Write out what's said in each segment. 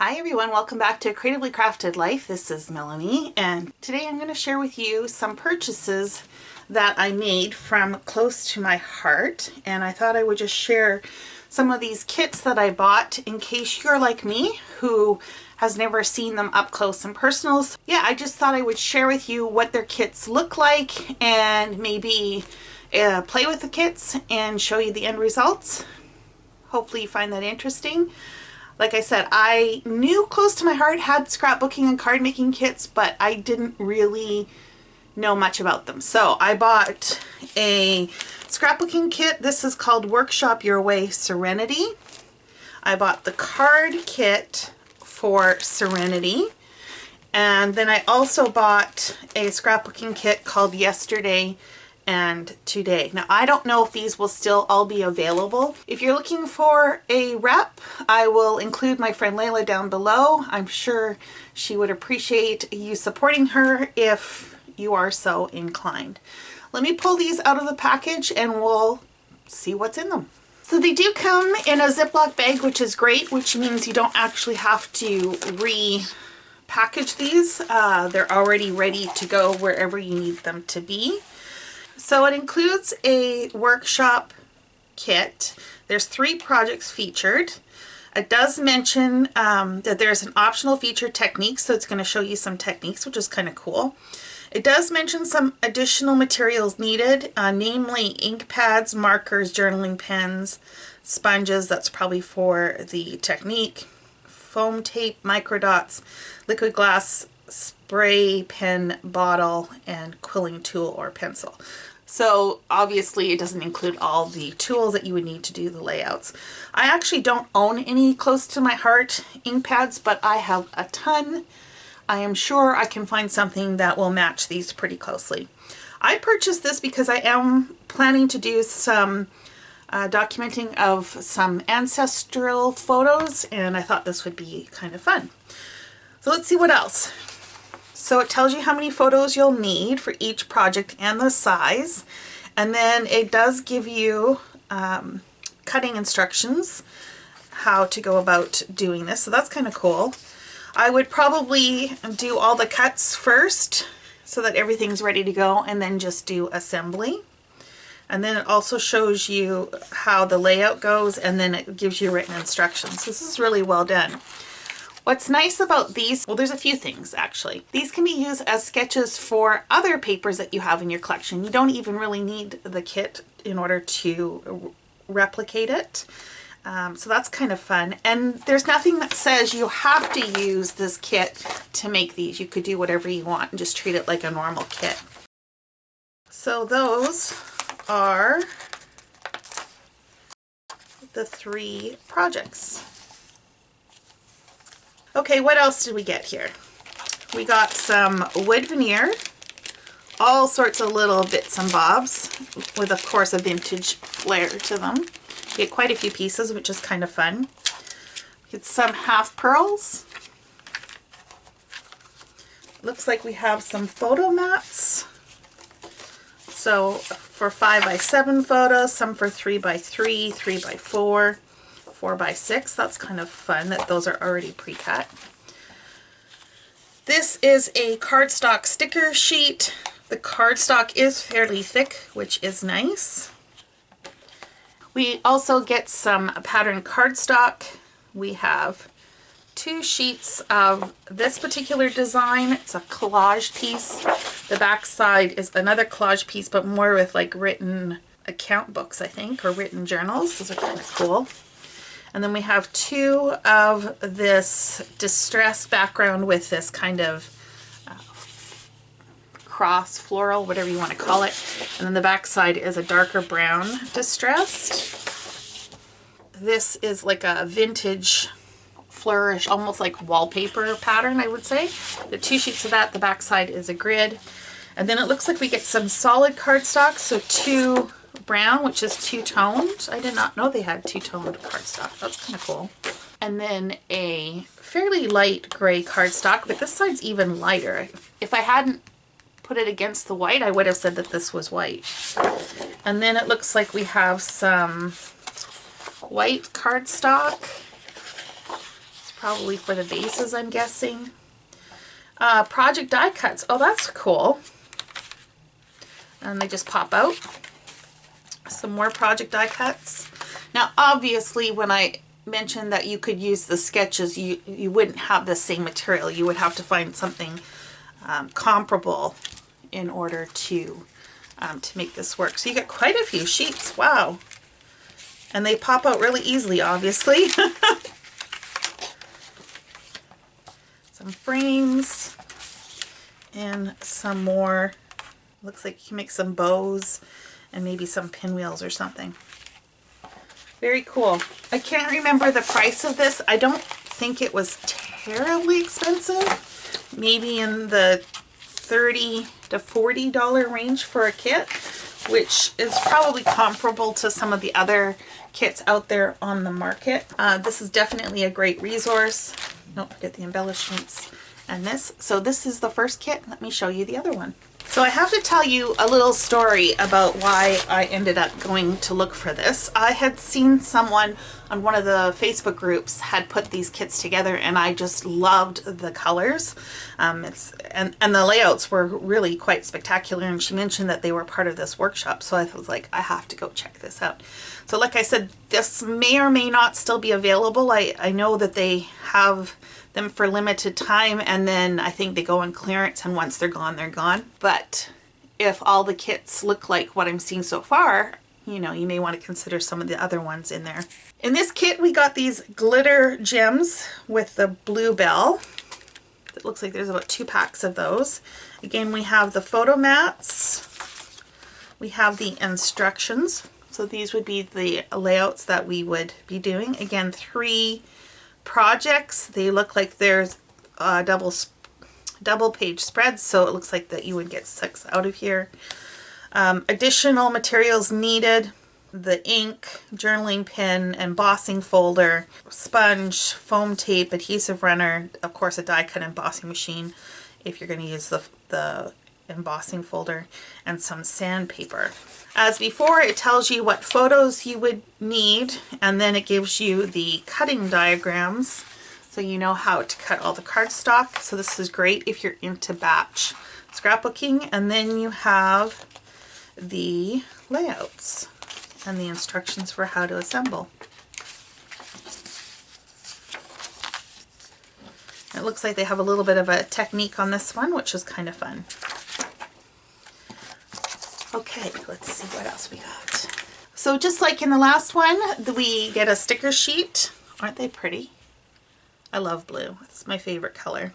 Hi everyone, welcome back to Creatively Crafted Life. This is Melanie, and today I'm going to share with you some purchases that I made from close to my heart. And I thought I would just share some of these kits that I bought in case you're like me who has never seen them up close and personal. So yeah, I just thought I would share with you what their kits look like and maybe play with the kits and show you the end results. Hopefully you find that interesting. Like I said, I knew close to my heart had scrapbooking and card making kits, but I didn't really know much about them. So I bought a scrapbooking kit. This is called Workshop Your Way Serenity. I bought the card kit for Serenity. And then I also bought a scrapbooking kit called Yesterday and Today. Now, I don't know if these will still all be available. If you're looking for a rep, I will include my friend Lela down below. I'm sure she would appreciate you supporting her if you are so inclined. Let me pull these out of the package and we'll see what's in them. So they do come in a Ziploc bag, which is great, which means you don't actually have to repackage these. They're already ready to go wherever you need them to be. So it includes a workshop kit. There's 3 projects featured. It does mention that there's an optional feature technique, so it's going to show you some techniques, which is kind of cool. It does mention some additional materials needed, namely ink pads, markers, journaling pens, sponges, that's probably for the technique, foam tape, microdots, liquid glass, spray pen bottle, and quilling tool or pencil. So obviously it doesn't include all the tools that you would need to do the layouts. I actually don't own any close to my heart ink pads, but I have a ton. I am sure I can find something that will match these pretty closely. I purchased this because I am planning to do some documenting of some ancestral photos, and I thought this would be kind of fun. So let's see what else. So it tells you how many photos you'll need for each project and the size. And then it does give you cutting instructions, how to go about doing this. So that's kind of cool. I would probably do all the cuts first so that everything's ready to go, and then just do assembly. And then it also shows you how the layout goes, and then it gives you written instructions. This is really well done. What's nice about these, well, there's a few things actually. These can be used as sketches for other papers that you have in your collection. You don't even really need the kit in order to replicate it. So that's kind of fun. And there's nothing that says you have to use this kit to make these. You could do whatever you want and just treat it like a normal kit. So those are the 3 projects. Okay, what else did we get here? We got some wood veneer, all sorts of little bits and bobs, with of course a vintage flair to them. You get quite a few pieces, which is kind of fun. Get some half pearls. Looks like we have some photo mats. So for 5x7 photos, some for 3x3, 3x4. 4x6. That's kind of fun that those are already pre-cut. This is a cardstock sticker sheet. The cardstock is fairly thick, which is nice. We also get some pattern cardstock. We have 2 sheets of this particular design. It's a collage piece. The back side is another collage piece, but more with like written account books, I think, or written journals. Those are kind of cool. And then we have 2 of this distressed background with this kind of cross floral, whatever you want to call it. And then the back side is a darker brown distressed. This is like a vintage flourish, almost like wallpaper pattern, I would say. The 2 sheets of that, the back side is a grid. And then it looks like we get some solid cardstock, so 2 brown, which is 2-toned. I did not know they had 2-toned cardstock. That's kind of cool. And then a fairly light gray cardstock, but this side's even lighter. If I hadn't put it against the white, I would have said that this was white. And then it looks like we have some white cardstock. probably for the bases, I'm guessing. Project die cuts. Oh, that's cool. And they just pop out. Some more project die cuts. Now, obviously, when I mentioned that you could use the sketches, you wouldn't have the same material. You would have to find something comparable in order to make this work. So you get quite a few sheets. Wow. And they pop out really easily, obviously. Some frames and some more. Looks like you can make some bows and maybe some pinwheels or something. Very cool. I can't remember the price of this. I don't think it was terribly expensive. Maybe in the $30 to $40 range for a kit, which is probably comparable to some of the other kits out there on the market. This is definitely a great resource. Don't forget the embellishments and this. So this is the first kit. Let me show you the other one. So I have to tell you a little story about why I ended up going to look for this. I had seen someone on one of the Facebook groups had put these kits together, and I just loved the colors. And the layouts were really quite spectacular, and she mentioned that they were part of this workshop, so I was like, I have to go check this out. So like I said, this may or may not still be available. I know that they have them for limited time, and then I think they go on clearance, and once they're gone, they're gone. But if all the kits look like what I'm seeing so far, you know, you may want to consider some of the other ones in there. In this kit, we got these glitter gems with the bluebell. It looks like there's about 2 packs of those. Again, we have the photo mats. We have the instructions. So these would be the layouts that we would be doing. Again, 3 projects. They look like there's double page spreads, so it looks like that you would get 6 out of here. Additional materials needed: the ink, journaling pen, embossing folder, sponge, foam tape, adhesive runner, of course a die cut embossing machine if you're going to use the embossing folder, and some sandpaper. As before, it tells you what photos you would need, and then it gives you the cutting diagrams so you know how to cut all the cardstock. So this is great if you're into batch scrapbooking. And then you have the layouts and the instructions for how to assemble. It looks like they have a little bit of a technique on this one, which is kind of fun. Okay, let's see what else we got. So just like in the last one, we get a sticker sheet. Aren't they pretty? I love blue. It's my favorite color.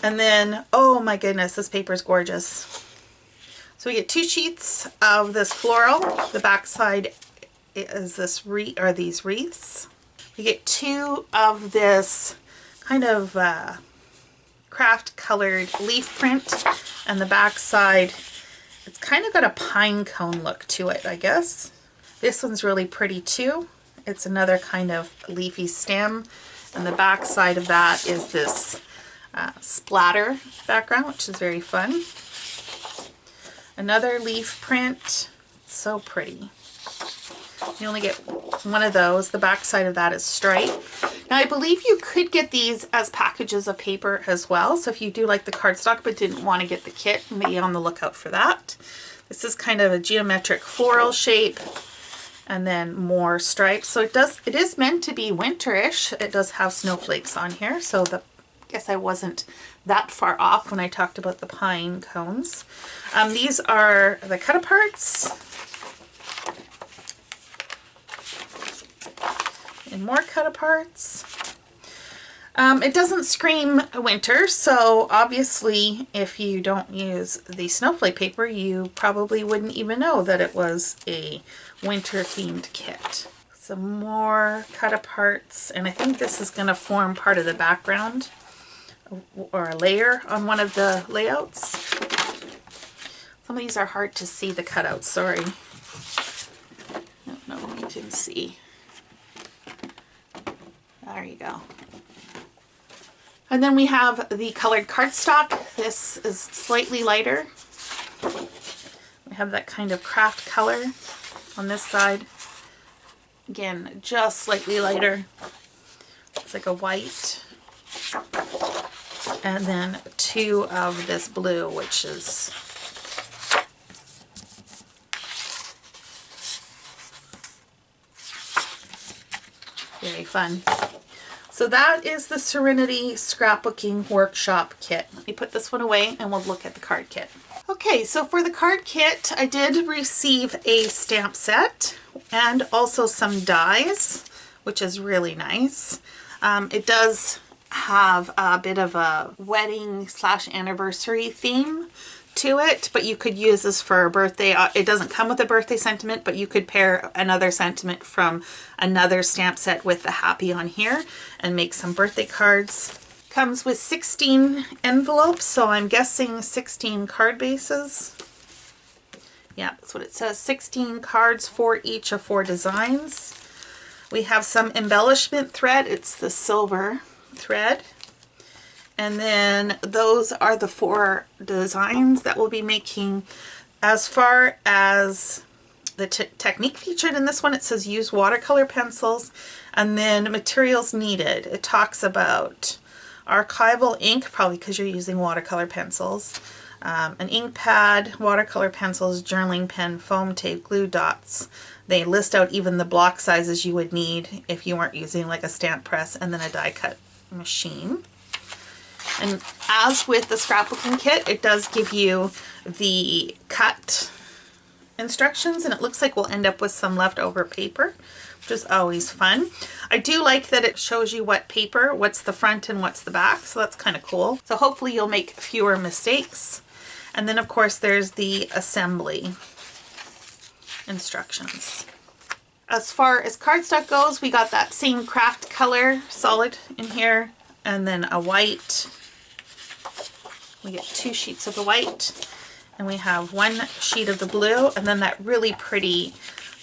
And then, oh my goodness, this paper is gorgeous. So we get 2 sheets of this floral. The back side is this these wreaths. We get 2 of this kind of craft colored leaf print, and the back side, it's kind of got a pine cone look to it, I guess. This one's really pretty too. It's another kind of leafy stem, and the back side of that is this splatter background, which is very fun. Another leaf print, so pretty. You only get 1 of those. The back side of that is striped. Now I believe you could get these as packages of paper as well. So if you do like the cardstock but didn't want to get the kit, be on the lookout for that. This is kind of a geometric floral shape, and then more stripes. So it is meant to be winterish. It does have snowflakes on here, so I guess I wasn't that far off when I talked about the pine cones. These are the cut-aparts. And more cut-aparts. It doesn't scream winter, so obviously if you don't use the snowflake paper, you probably wouldn't even know that it was a winter-themed kit. Some more cut-aparts, and I think this is going to form part of the background or a layer on one of the layouts. Some of these are hard to see, the cutouts, sorry. I don't know if you can see. There you go. And then we have the colored cardstock. This is slightly lighter. We have that kind of craft color on this side. Again, just slightly lighter. It's like a white, and then 2 of this blue, which is very fun. So that is the Serenity Scrapbooking Workshop Kit. Let me put this one away and we'll look at the card kit. Okay, so for the card kit, I did receive a stamp set and also some dies, which is really nice. It does have a bit of a wedding / anniversary theme to it, but you could use this for a birthday. It doesn't come with a birthday sentiment, but you could pair another sentiment from another stamp set with the happy on here and make some birthday cards. Comes with 16 envelopes, so I'm guessing 16 card bases. Yeah, that's what it says. 16 cards for each of 4 designs. We have some embellishment thread. It's the silver thread. And then those are the 4 designs that we'll be making. As far as the technique featured in this one, it says use watercolor pencils, and then materials needed. It talks about archival ink, probably because you're using watercolor pencils, an ink pad, watercolor pencils, journaling pen, foam tape, glue dots. They list out even the block sizes you would need if you weren't using like a stamp press, and then a die cut machine. And as with the scrapbooking kit, it does give you the cut instructions, and it looks like we'll end up with some leftover paper, which is always fun. I do like that it shows you what paper, what's the front and what's the back, so that's kind of cool. So hopefully you'll make fewer mistakes. And then of course there's the assembly instructions. As far as cardstock goes, we got that same craft color solid in here, and then a white. We get 2 sheets of the white, and we have 1 sheet of the blue, and then that really pretty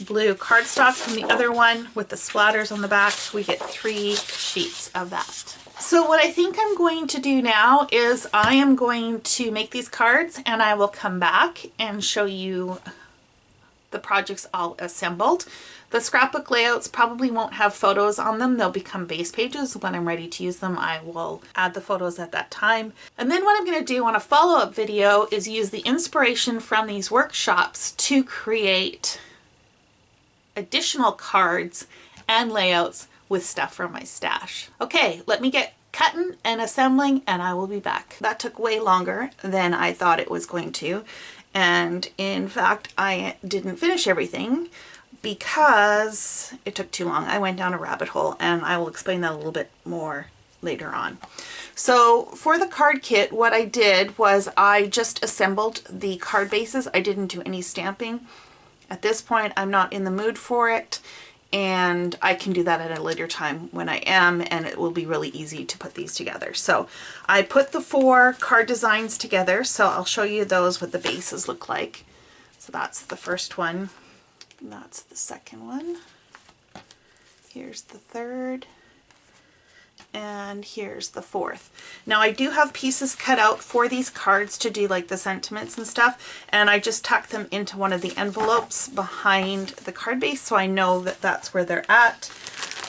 blue cardstock from the other one with the splatters on the back. We get 3 sheets of that. So what I think I'm going to do now is I am going to make these cards, and I will come back and show you the projects all assembled. The scrapbook layouts probably won't have photos on them. They'll become base pages. When I'm ready to use them, I will add the photos at that time. And then what I'm going to do on a follow-up video is use the inspiration from these workshops to create additional cards and layouts with stuff from my stash. Okay, let me get cutting and assembling, and I will be back. That took way longer than I thought it was going to. And in fact, I didn't finish everything because it took too long. I went down a rabbit hole, and I will explain that a little bit more later on. So for the card kit, what I did was I just assembled the card bases. I didn't do any stamping. At this point, I'm not in the mood for it, and I can do that at a later time when I am, and it will be really easy to put these together. So I put the 4 card designs together, so I'll show you those, what the bases look like. So that's the first one. That's the second one. Here's the third. And here's the fourth. Now I do have pieces cut out for these cards to do like the sentiments and stuff, and I just tuck them into one of the envelopes behind the card base so I know that that's where they're at.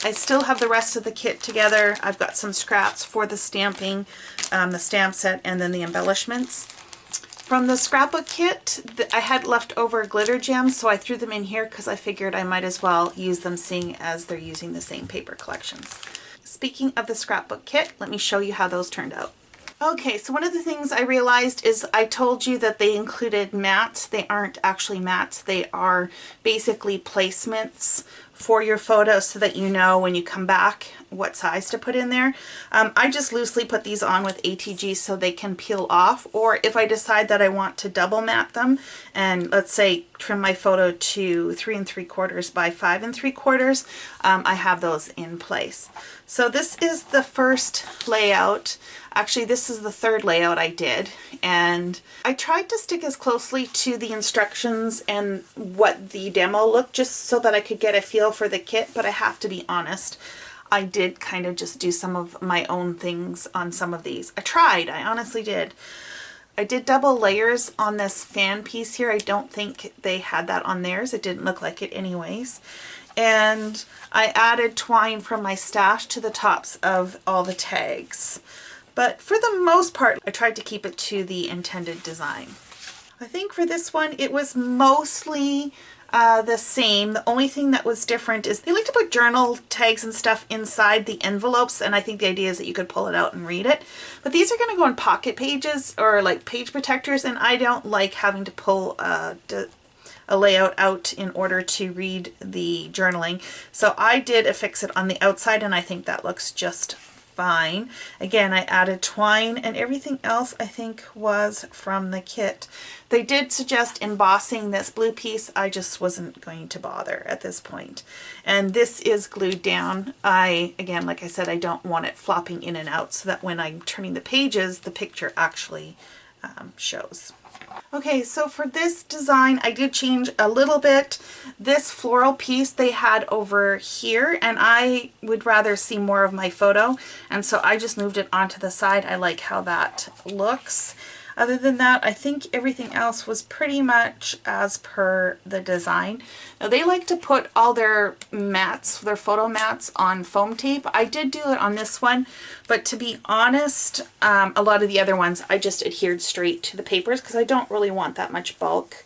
I still have the rest of the kit together. I've got some scraps for the stamping, the stamp set, and then the embellishments. From the scrapbook kit, I had leftover glitter gems, so I threw them in here because I figured I might as well use them seeing as they're using the same paper collections. Speaking of the scrapbook kit, let me show you how those turned out. Okay, so one of the things I realized is I told you that they included mats. They aren't actually mats. They are basically placements for your photo so that you know when you come back what size to put in there. I just loosely put these on with ATG so they can peel off, or if I decide that I want to double mat them and let's say trim my photo to 3 3/4 by 5 3/4, I have those in place. So this is the first layout. Actually, this is the third layout I did, and I tried to stick as closely to the instructions and what the demo looked just so that I could get a feel for the kit, but I have to be honest, I did kind of just do some of my own things on some of these. I tried, I honestly did. I did double layers on this fan piece here. I don't think they had that on theirs. It didn't look like it anyways. and I added twine from my stash to the tops of all the tags. But for the most part, I tried to keep it to the intended design. I think for this one, it was mostly the same. The only thing that was different is they like to put journal tags and stuff inside the envelopes, and I think the idea is that you could pull it out and read it. But these are going to go in pocket pages or like page protectors, and I don't like having to pull a layout out in order to read the journaling. So I did affix it on the outside, and I think that looks just fine. Again, I added twine, and everything else I think was from the kit. They did suggest embossing this blue piece. I just wasn't going to bother at this point. And this is glued down. Again, like I said, I don't want it flopping in and out so that when I'm turning the pages, the picture actually shows. Okay, so for this design, I did change a little bit. This floral piece they had over here, and I would rather see more of my photo, and so I just moved it onto the side. I like how that looks. Other than that, I think everything else was pretty much as per the design. Now they like to put all their mats, their photo mats, on foam tape. I did do it on this one, but to be honest, a lot of the other ones I just adhered straight to the papers because I don't really want that much bulk.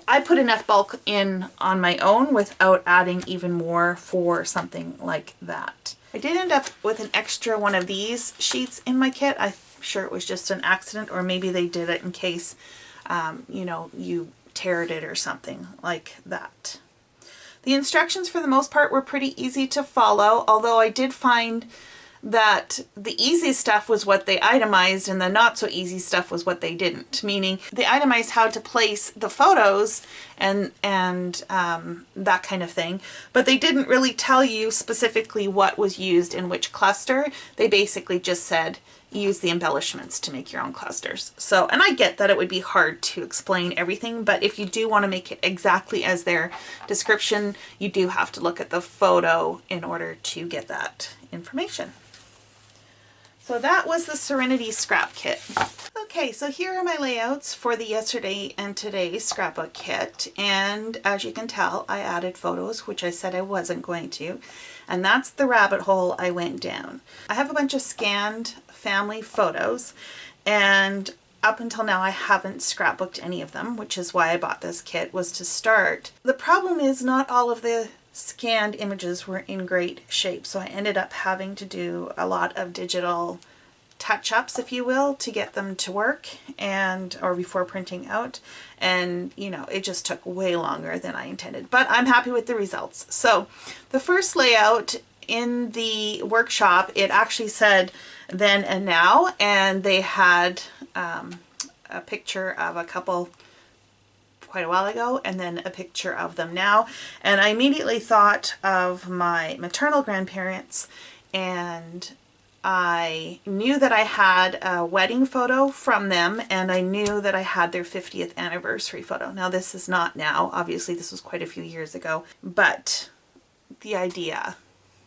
I put enough bulk in on my own without adding even more for something like that. I did end up with an extra one of these sheets in my kit. I'm sure it was just an accident, or maybe they did it in case, you know, you teared it or something like that. The instructions for the most part were pretty easy to follow, although I did find that the easy stuff was what they itemized and the not so easy stuff was what they didn't, meaning they itemized how to place the photos and that kind of thing, but they didn't really tell you specifically what was used in which cluster. They basically just said use the embellishments to make your own clusters. So, and I get that it would be hard to explain everything, but if you do want to make it exactly as their description, you do have to look at the photo in order to get that information. So that was the Serenity Scrap Kit. Okay, so here are my layouts for the yesterday and today scrapbook kit, and as you can tell, I added photos, which I said I wasn't going to, and that's the rabbit hole I went down. I have a bunch of scanned family photos, and up until now I haven't scrapbooked any of them, which is why I bought this kit, was to start. The problem is not all of the scanned images were in great shape, so I ended up having to do a lot of digital touch-ups, if you will, to get them to work, or before printing out, and you know, it just took way longer than I intended, but I'm happy with the results. So the first layout in the workshop, it actually said then and now, and they had a picture of a couple quite a while ago and then a picture of them now, and I immediately thought of my maternal grandparents, and I knew that I had a wedding photo from them, and I knew that I had their 50th anniversary photo. Now this is not now, obviously this was quite a few years ago, but the idea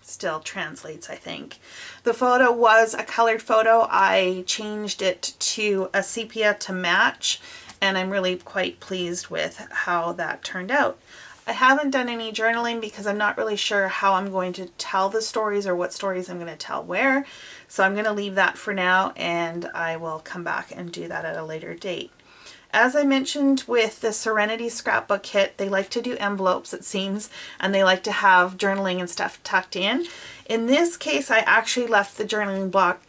still translates, I think. The photo was a colored photo. I changed it to a sepia to match, and I'm really quite pleased with how that turned out. I haven't done any journaling because I'm not really sure how I'm going to tell the stories or what stories I'm going to tell where. So I'm going to leave that for now, and I will come back and do that at a later date. As I mentioned with the Serenity Scrapbook Kit, they like to do envelopes, it seems, and they like to have journaling and stuff tucked in. In this case, I actually left the journaling block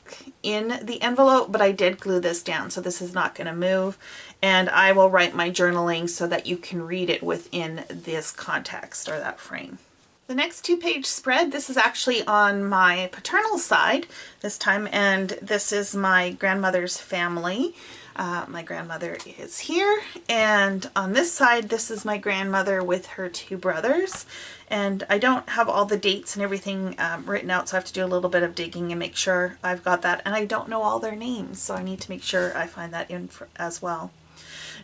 in the envelope, but I did glue this down, so this is not going to move. And I will write my journaling so that you can read it within this context or that frame. The next 2-page spread, this is actually on my paternal side this time, and this is my grandmother's family. My grandmother is here, and on this side this is my grandmother with her 2 brothers, and I don't have all the dates and everything written out, so I have to do a little bit of digging and make sure I've got that, and I don't know all their names, so I need to make sure I find that in as well.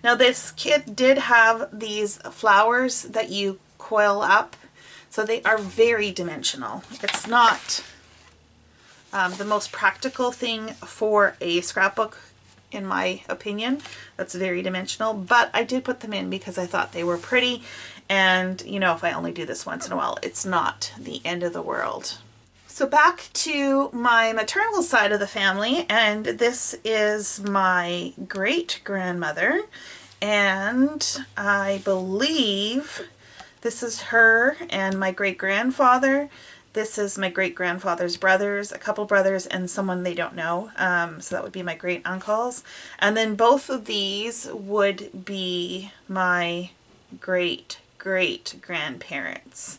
Now this kit did have these flowers that you coil up, so they are very dimensional. It's not the most practical thing for a scrapbook in my opinion. That's very dimensional, but I did put them in because I thought they were pretty. And you know, if I only do this once in a while, it's not the end of the world. So back to my maternal side of the family, and this is my great-grandmother, and I believe this is her and my great-grandfather. This is my great-grandfather's brothers, a couple brothers, and someone they don't know. So that would be my great-uncles. And then both of these would be my great-great-grandparents.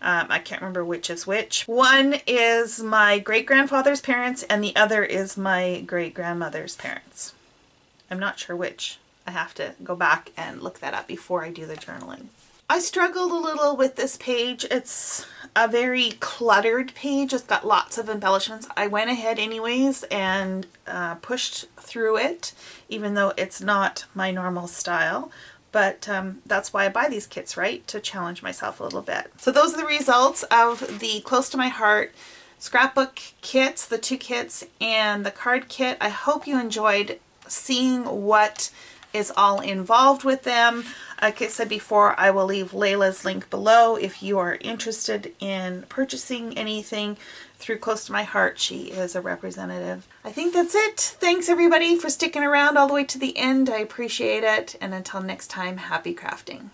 I can't remember which is which. One is my great-grandfather's parents and the other is my great-grandmother's parents. I'm not sure which. I have to go back and look that up before I do the journaling. I struggled a little with this page. It's a very cluttered page. It's got lots of embellishments. I went ahead anyways and pushed through it, even though it's not my normal style. But that's why I buy these kits, right? To challenge myself a little bit. So those are the results of the Close to My Heart scrapbook kits, the 2 kits, and the card kit. I hope you enjoyed seeing what is all involved with them. Like I said before, I will leave Lela's link below if you are interested in purchasing anything through Close to My Heart. She is a representative. I think that's it. Thanks everybody for sticking around all the way to the end. I appreciate it. And until next time, happy crafting.